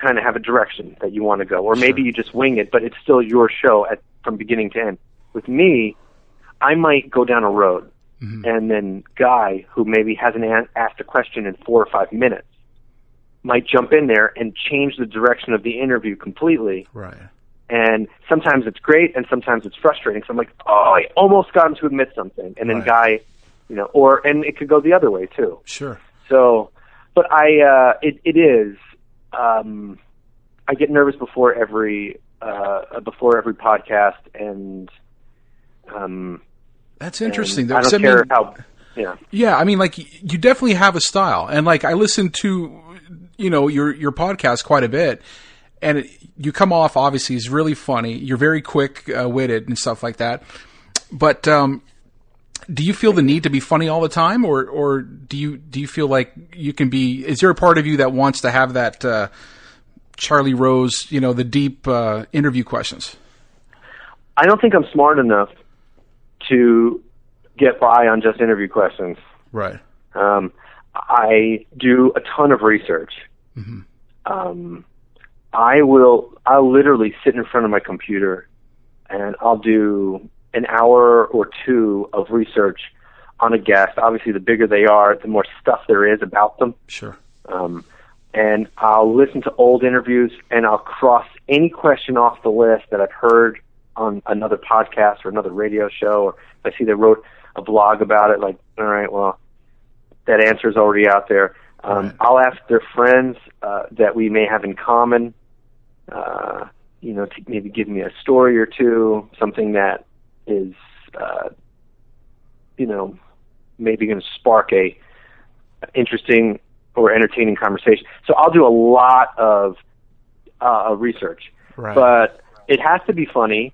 kind of have a direction that you want to go, or maybe you just wing it, but it's still your show from beginning to end. With me, I might go down a road, and then Guy, who maybe hasn't asked a question in 4 or 5 minutes, might jump in there and change the direction of the interview completely. Right. And sometimes it's great, and sometimes it's frustrating. So I'm like, I almost got him to admit something, and then Guy, and it could go the other way too. Sure. So, but it is. I get nervous before every podcast, and that's interesting. Though. I don't care how. Yeah. Yeah, I mean, like, you definitely have a style, and like I listen to, your podcast quite a bit, and you come off obviously as really funny. You're very quick witted and stuff like that. But do you feel the need to be funny all the time, or do you feel like you can be? Is there a part of you that wants to have that Charlie Rose, the deep interview questions? I don't think I'm smart enough to get by on just interview questions. Right. I do a ton of research. I'll literally sit in front of my computer and I'll do an hour or two of research on a guest. Obviously, the bigger they are, the more stuff there is about them. Sure. And I'll listen to old interviews, and I'll cross any question off the list that I've heard on another podcast or another radio show, or if I see they wrote a blog about it, like, all right, well, that answer's already out there. Right. I'll ask their friends that we may have in common, to maybe give me a story or two, something that is, maybe going to spark a interesting or entertaining conversation. So I'll do a lot of research, right. But it has to be funny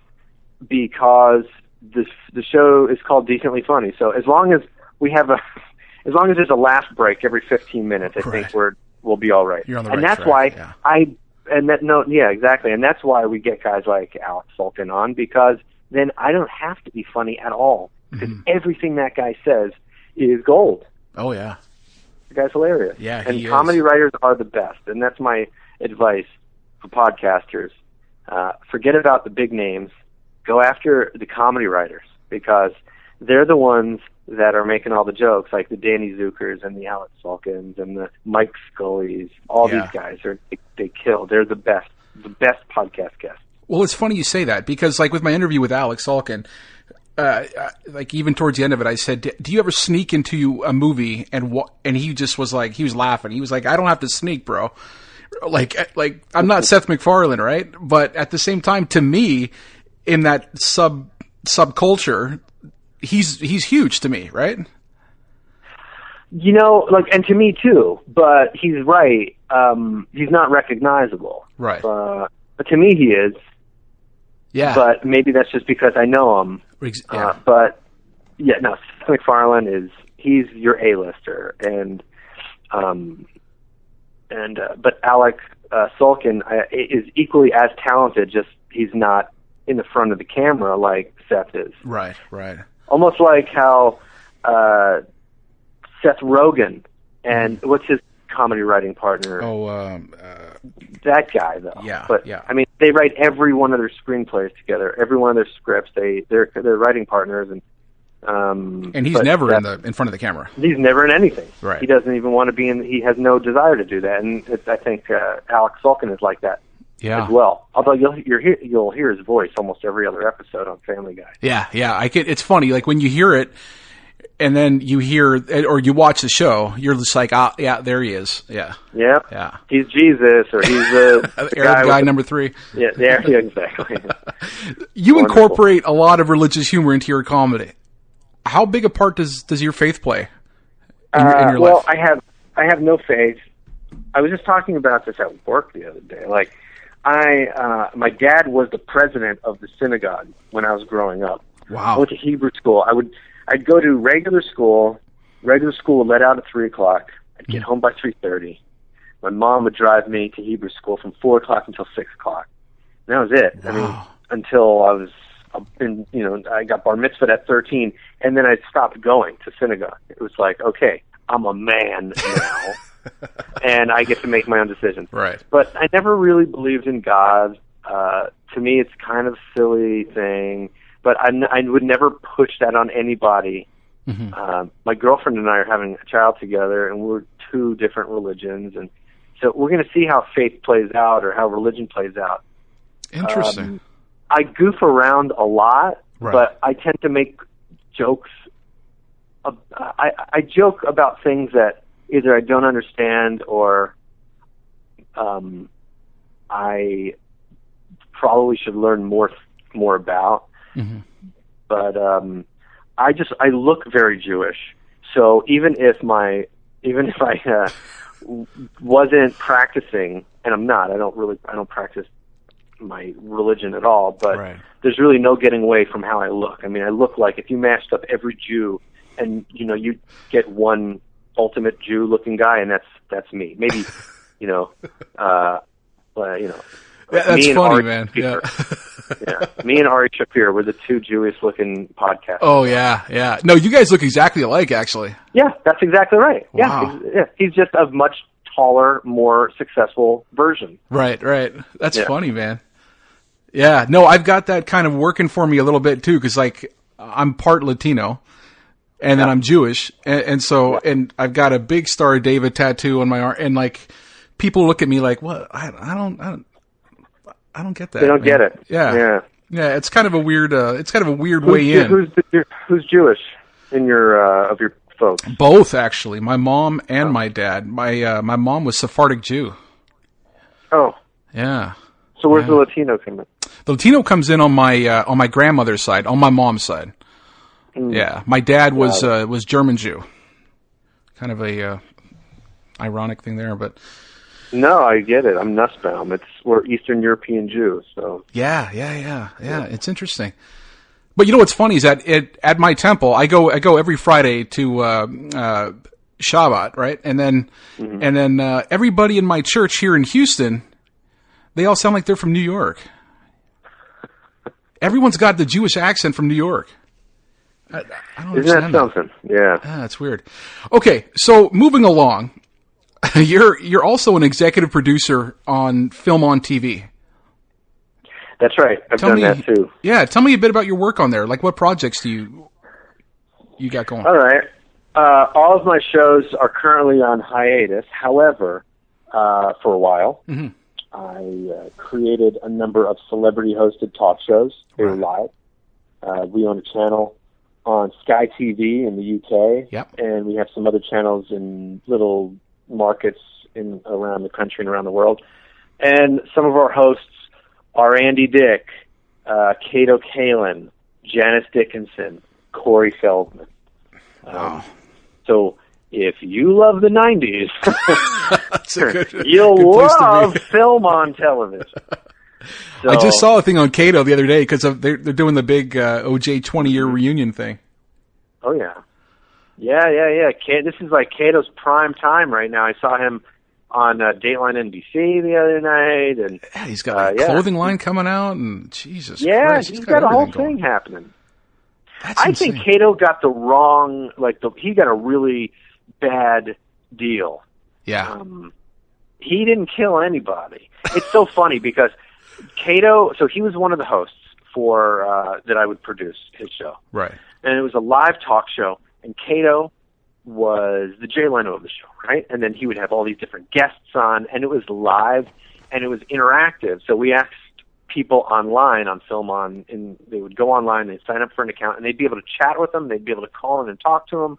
because the show is called Decently Funny. So as long as there's a laugh break every 15 minutes, I think we'll be all right. You're on the and right that's track, why exactly. And that's why we get guys like Alex Sulkin on, because then I don't have to be funny at all, because everything that guy says is gold. Oh yeah. The guy's hilarious. Yeah, and comedy writers are the best, and that's my advice for podcasters. Forget about the big names. Go after the comedy writers, because they're the ones that are making all the jokes, like the Danny Zukers and the Alex Sulkins and the Mike Scullys. All these guys they kill. They're the best podcast guests. Well, it's funny you say that, because like with my interview with Alex Sulkin, like even towards the end of it, I said, "Do you ever sneak into a movie?" And he just was like, he was laughing. He was like, "I don't have to sneak, bro. Like I'm not Seth MacFarlane, right?" But at the same time, to me, in that subculture, he's huge to me, right? And to me too. But he's right. He's not recognizable, right? But to me, he is. Yeah. But maybe that's just because I know him. Yeah. But Seth MacFarlane he's your A-lister, but Alex Sulkin is equally as talented. Just he's not in the front of the camera like Seth is. Right. Almost like how Seth Rogen and what's his comedy writing partner? That guy though. Yeah. But I mean, they write every one of their screenplays together. Every one of their scripts, they're writing partners, and he's never in front of the camera. He's never in anything. Right. He doesn't even want to be in. He has no desire to do that, and I think Alex Sulkin is like that. Yeah. As well. Although you'll hear his voice almost every other episode on Family Guy. Yeah. It's funny, like when you hear it, and then you hear or you watch the show, you're just like, there he is. Yeah. Yep. Yeah. He's Jesus, or he's the Arab guy number 3. Yeah. Yeah. Exactly. You incorporate a lot of religious humor into your comedy. How big a part does your faith play in your life? Well, I have no faith. I was just talking about this at work the other day. Like, my dad was the president of the synagogue when I was growing up. Wow. I went to Hebrew school. I'd go to regular school. Regular school would let out at 3:00. I'd get home by 3:30. My mom would drive me to Hebrew school from 4:00 until 6:00. And that was it. Wow. I mean, until I was, I got bar mitzvahed at 13, and then I stopped going to synagogue. It was like, okay, I'm a man now, and I get to make my own decisions. Right. But I never really believed in God. To me, it's kind of a silly thing, but I would never push that on anybody. Mm-hmm. My girlfriend and I are having a child together, and we're two different religions, and so we're going to see how faith plays out or how religion plays out. Interesting. I goof around a lot, right. But I tend to make jokes. I joke about things that either I don't understand or I probably should learn more about. Mm-hmm. But I look very Jewish. So even if I wasn't practicing, and I'm not, I don't practice my religion at all, but right. There's really no getting away from how I look. I mean, I look like if you mashed up every Jew and, you get one ultimate Jew looking guy, and that's me. Maybe, that's funny, man. Yeah. Yeah. Me and Ari Shafir were the two Jewish-looking podcasts. Oh, yeah. No, you guys look exactly alike, actually. Yeah, that's exactly right. Wow. Yeah, he's just a much taller, more successful version. Right. That's funny, man. Yeah, no, I've got that kind of working for me a little bit, too, because, like, I'm part Latino, and then I'm Jewish, and so and I've got a big Star of David tattoo on my arm, and, like, people look at me like, what? I don't get that. They don't get it. Yeah. It's kind of a weird. Way in. Who's Jewish in your of your folks? Both, actually. My mom and my dad. My mom was Sephardic Jew. Oh. Yeah. So where's the Latino come in? The Latino comes in on my grandmother's side, on my mom's side. Mm. Yeah. My dad was German Jew. Kind of a ironic thing there, but. No, I get it. I'm Nussbaum. We're Eastern European Jews, so. Yeah. It's interesting. But what's funny is that at my temple, I go every Friday to Shabbat, right? And then everybody in my church here in Houston, they all sound like they're from New York. Everyone's got the Jewish accent from New York. I don't understand. Isn't that something? Yeah. That's weird. Okay, so moving along. You're also an executive producer on Film on TV. That's right. I've done that too. Yeah, tell me a bit about your work on there. Like, what projects do you got going? All right. All of my shows are currently on hiatus. However, for a while, mm-hmm. I created a number of celebrity-hosted talk shows. They were live. We own a channel on Sky TV in the UK, yep. And we have some other channels in little markets around the country and around the world. And some of our hosts are Andy Dick, Cato Kalin, Janice Dickinson, Corey Feldman. So if you love the 90s, you'll love film on television. So, I just saw a thing on Cato the other day because they're doing the big OJ 20-year reunion thing. Oh, yeah. Yeah. This is like Cato's prime time right now. I saw him on Dateline NBC the other night, and he's got a clothing line coming out, and Jesus Christ, yeah, he's got a whole thing happening. I think Cato got the wrong, he got a really bad deal. Yeah, he didn't kill anybody. It's so funny because Cato, so he was one of the hosts for that I would produce his show, right? And it was a live talk show. And Cato was the Jay Leno of the show, right? And then he would have all these different guests on, and it was live, and it was interactive. So we asked people online on Film On, and they would go online, they'd sign up for an account, and they'd be able to chat with them, they'd be able to call in and talk to them,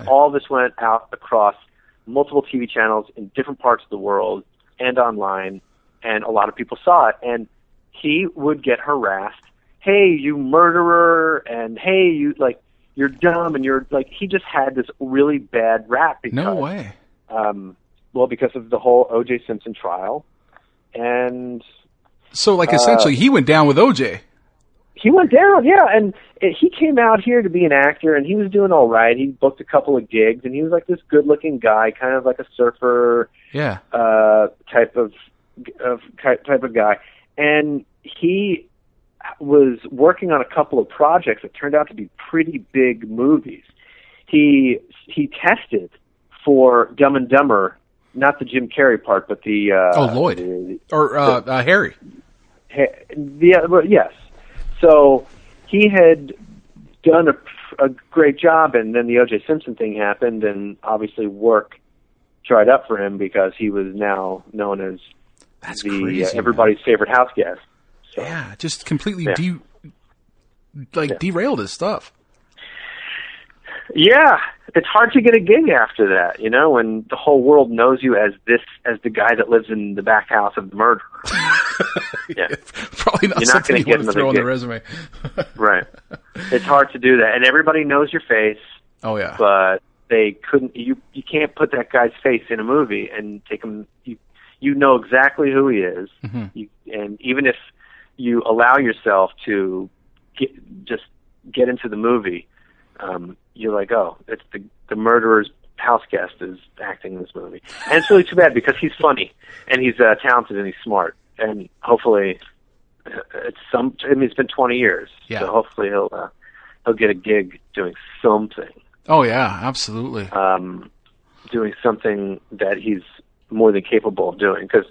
all this went out across multiple TV channels in different parts of the world and online, and a lot of people saw it. And he would get harassed. Hey, you murderer, and hey, you're dumb, and you're he just had this really bad rap because no way. Well, because of the whole O.J. Simpson trial. And so, like, essentially, he went down with O.J. He went down, yeah, and he came out here to be an actor, and he was doing all right. He booked a couple of gigs, and he was like this good-looking guy, kind of like a surfer, type of guy. And he was working on a couple of projects that turned out to be pretty big movies. He tested for Dumb and Dumber, not the Jim Carrey part, but the Lloyd Harry. Yes. So he had done a great job, and then the O.J. Simpson thing happened, and obviously work dried up for him because he was now known as everybody's favorite house guest. So, yeah, just completely derailed his stuff. Yeah, it's hard to get a gig after that, when the whole world knows you as the guy that lives in the back house of the murderer. Yeah, probably not. You're not going to get throw on the resume. Right. It's hard to do that, and everybody knows your face. Oh yeah. But they couldn't. You can't put that guy's face in a movie and take him. You know exactly who he is, and even if you allow yourself to get into the movie. You're like, oh, it's the murderer's house guest is acting in this movie. And it's really too bad because he's funny and he's talented and he's smart. And hopefully it's been 20 years. Yeah. So hopefully he'll get a gig doing something. Oh yeah, absolutely. Doing something that he's more than capable of doing because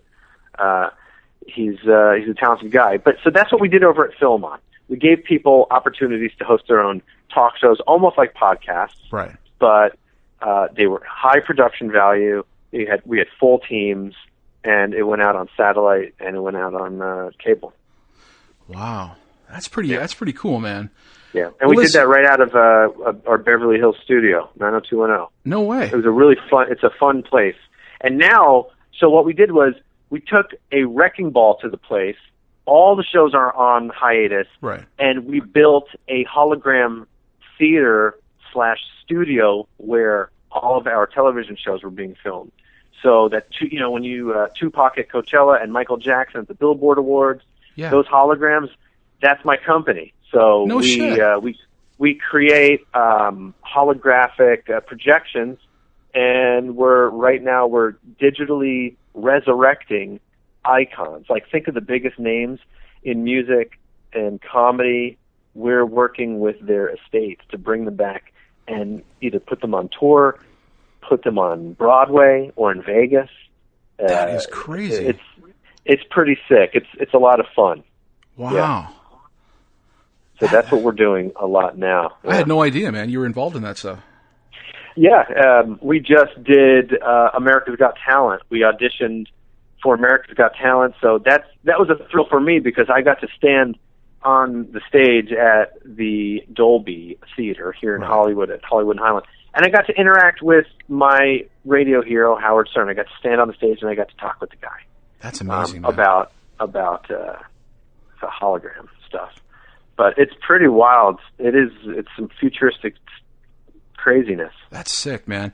he's a talented guy. But so that's what we did over at Philmont. We gave people opportunities to host their own talk shows, almost like podcasts. Right. But they were high production value. We had full teams, and it went out on satellite and it went out on cable. Wow, that's pretty cool, man. Yeah, and we did that right out of our Beverly Hills studio, 90210. No way. It was a really fun. It's a fun place. And now, so what we did was we took a wrecking ball to the place. All the shows are on hiatus, right? And we built a hologram theater/studio where all of our television shows were being filmed. So that when Tupac at Coachella and Michael Jackson at the Billboard Awards, those holograms, that's my company. So we create holographic projections, and we're digitally resurrecting icons. Like, think of the biggest names in music and comedy. We're working with their estates to bring them back and either put them on tour, put them on Broadway or in Vegas. That is crazy. It's pretty sick. It's a lot of fun. Wow. Yeah. So that's what we're doing a lot now. I had no idea, man. You were involved in that stuff. Yeah. We just did America's Got Talent. We auditioned for America's Got Talent, so that was a thrill for me because I got to stand on the stage at the Dolby Theater here in Hollywood, at Hollywood and Highland, and I got to interact with my radio hero Howard Stern. I got to stand on the stage and I got to talk with the guy. That's amazing, man. About the hologram stuff. But it's pretty wild. It's some futuristic craziness. That's sick, man.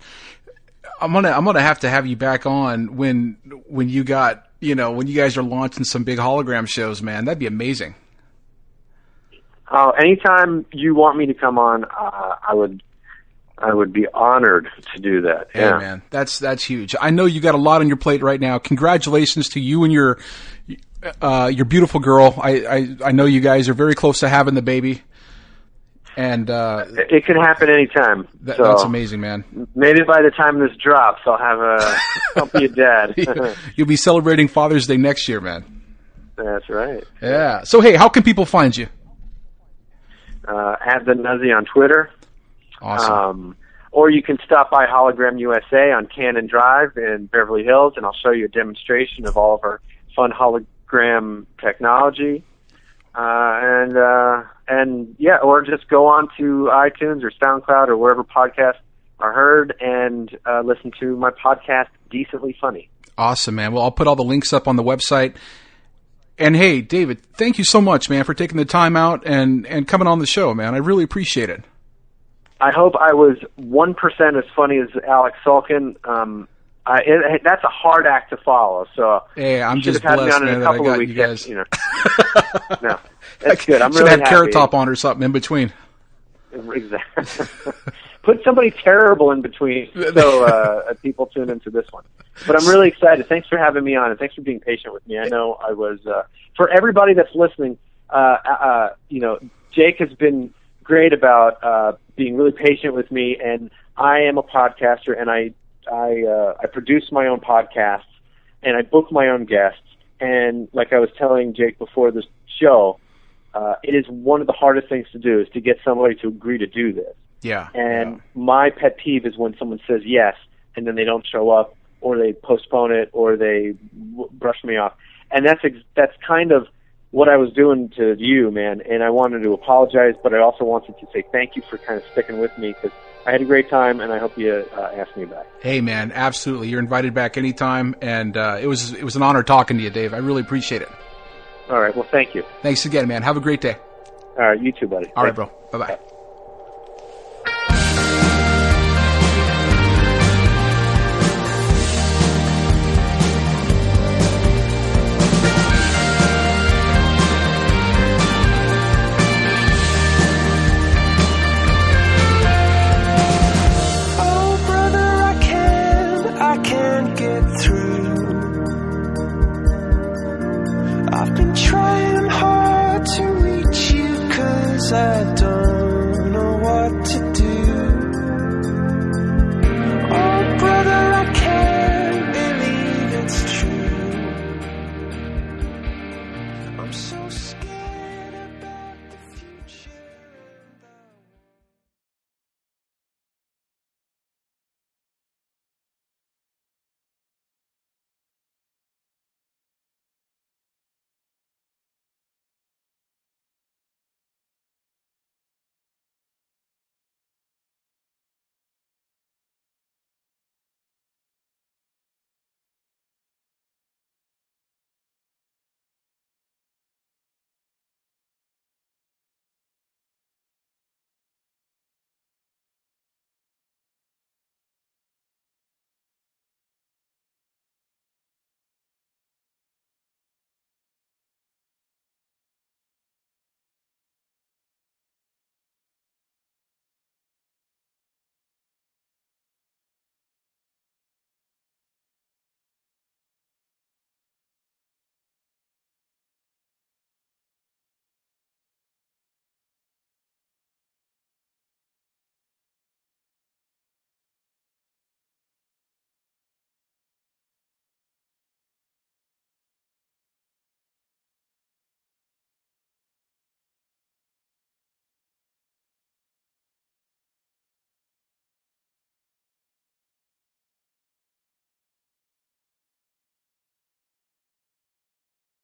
I'm gonna have you back on when you got when you guys are launching some big hologram shows, man. That'd be amazing. Oh, anytime you want me to come on, I would be honored to do that. Hey, man, that's huge. I know you got a lot on your plate right now. Congratulations to you and your beautiful girl. I know you guys are very close to having the baby. And it can happen anytime. That's amazing, man. Maybe by the time this drops, I'll be a dad. You'll be celebrating Father's Day next year, man. That's right. Yeah. So, hey, how can people find you? At the Nuzzy on Twitter. Awesome. Or you can stop by Hologram USA on Cannon Drive in Beverly Hills, and I'll show you a demonstration of all of our fun hologram technology. Or just go on to iTunes or SoundCloud or wherever podcasts are heard and listen to my podcast, Decently Funny. Awesome, man. Well, I'll put all the links up on the website. And hey, David, thank you so much, man, for taking the time out and coming on the show, man. I really appreciate it. I hope I was 1% as funny as Alex Sulkin. That's a hard act to follow. So hey, I'm you just should have had me blessed, on in man, a that I couple got of you weeks. guys. You know. No, that's good. I'm Should really have happy. Carrot Top on or something in between. Exactly. Put somebody terrible in between so people tune into this one. But I'm really excited. Thanks for having me on, and thanks for being patient with me. I know I was for everybody that's listening. Jake has been great about being really patient with me, and I am a podcaster, and I produce my own podcasts, and I book my own guests. And like I was telling Jake before this show, it is one of the hardest things to do is to get somebody to agree to do this. Yeah. And my pet peeve is when someone says yes and then they don't show up, or they postpone it, or they brush me off. And that's kind of what I was doing to you, man. And I wanted to apologize, but I also wanted to say thank you for kind of sticking with me, because I had a great time, and I hope you ask me back. Hey, man, absolutely. You're invited back anytime, and it was an honor talking to you, Dave. I really appreciate it. All right. Well, thank you. Thanks again, man. Have a great day. All right. You too, buddy. All right, bro. Bye-bye. Oh, brother, I can't get through.